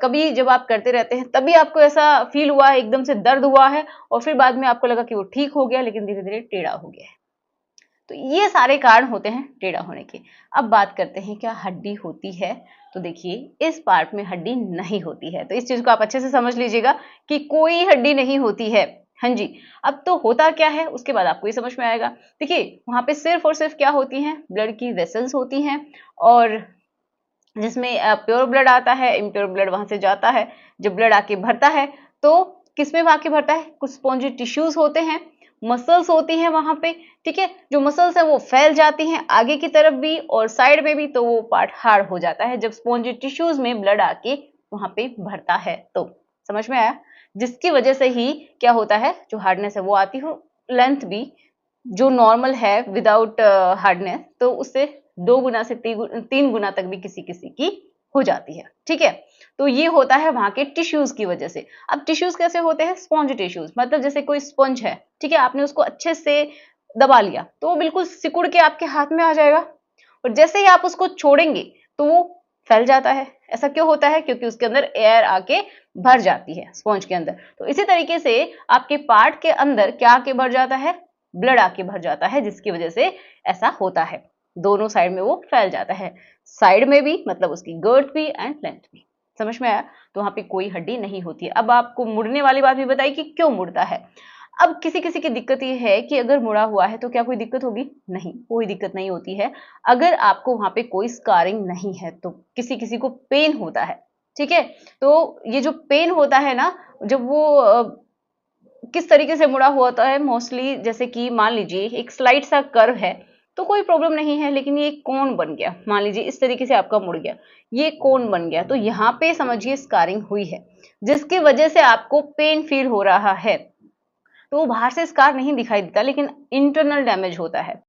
कभी जब आप करते रहते हैं तभी आपको ऐसा फील हुआ है, एकदम से दर्द हुआ है और फिर बाद में आपको लगा कि वो ठीक हो गया, लेकिन धीरे धीरे टेढ़ा हो गया है। तो ये सारे कारण होते हैं टेढ़ा होने के। अब बात करते हैं क्या हड्डी होती है, तो देखिए इस पार्ट में हड्डी नहीं होती है, तो इस चीज को आप अच्छे से समझ लीजिएगा कि कोई हड्डी नहीं होती है। हाँ जी। अब तो होता क्या है उसके बाद आपको ये समझ में आएगा। देखिए वहां पे सिर्फ और सिर्फ क्या होती हैं, ब्लड की वेसल्स होती हैं, और जिसमें प्योर ब्लड आता है, इम्प्योर ब्लड वहां से जाता है। जब ब्लड आके भरता है तो किसमें आके भरता है, कुछ स्पॉन्जी टिश्यूज होते हैं, मसल्स होती हैं वहां पे, ठीक है। जो मसल्स है वो फैल जाती हैं आगे की तरफ भी और साइड में भी, तो वो पार्ट हार्ड हो जाता है जब स्पॉन्जी टिश्यूज में ब्लड आके वहां पे भरता है। तो समझ में आया, जिसकी वजह से ही क्या होता है, जो हार्डनेस है वो आती हो, लेंथ भी जो नॉर्मल है विदाउट हार्डनेस, तो उससे 2 गुना से 3 गुना तक भी किसी किसी की हो जाती है, ठीक है। तो ये होता है वहां के टिश्यूज की वजह से। अब टिश्यूज कैसे होते हैं, स्पॉन्ज टिश्यूज, मतलब जैसे कोई स्पंज है, ठीक है, आपने उसको अच्छे से दबा लिया तो वो बिल्कुल सिकुड़ के आपके हाथ में आ जाएगा, और जैसे ही आप उसको छोड़ेंगे तो वो फैल जाता है। ऐसा क्यों होता है, क्योंकि उसके अंदर एयर आके भर जाती है स्पॉन्ज के अंदर। तो इसी तरीके से आपके पार्ट के अंदर क्या आके भर जाता है, ब्लड आके भर जाता है, जिसकी वजह से ऐसा होता है। दोनों साइड में वो फैल जाता है, साइड में भी मतलब उसकी गर्थ भी एंड लेंथ भी। समझ में आया, तो वहां पे कोई हड्डी नहीं होती है। अब आपको मुड़ने वाली बात भी बताई कि क्यों मुड़ता है। अब किसी किसी की दिक्कत ये है कि अगर मुड़ा हुआ है तो क्या कोई दिक्कत होगी, नहीं, कोई दिक्कत नहीं होती है अगर आपको वहां पे कोई स्कारिंग नहीं है तो। किसी किसी को पेन होता है, ठीक है। तो ये जो पेन होता है ना, जब वो किस तरीके से मुड़ा हुआ होता है, मोस्टली जैसे कि मान लीजिए एक स्लाइड सा कर्व है तो कोई प्रॉब्लम नहीं है, लेकिन ये कोन बन गया, मान लीजिए इस तरीके से आपका मुड़ गया, ये कोन बन गया, तो यहाँ पे समझिए स्कारिंग हुई है, जिसकी वजह से आपको पेन फील हो रहा है। तो वो बाहर से स्कार नहीं दिखाई देता, लेकिन इंटरनल डैमेज होता है।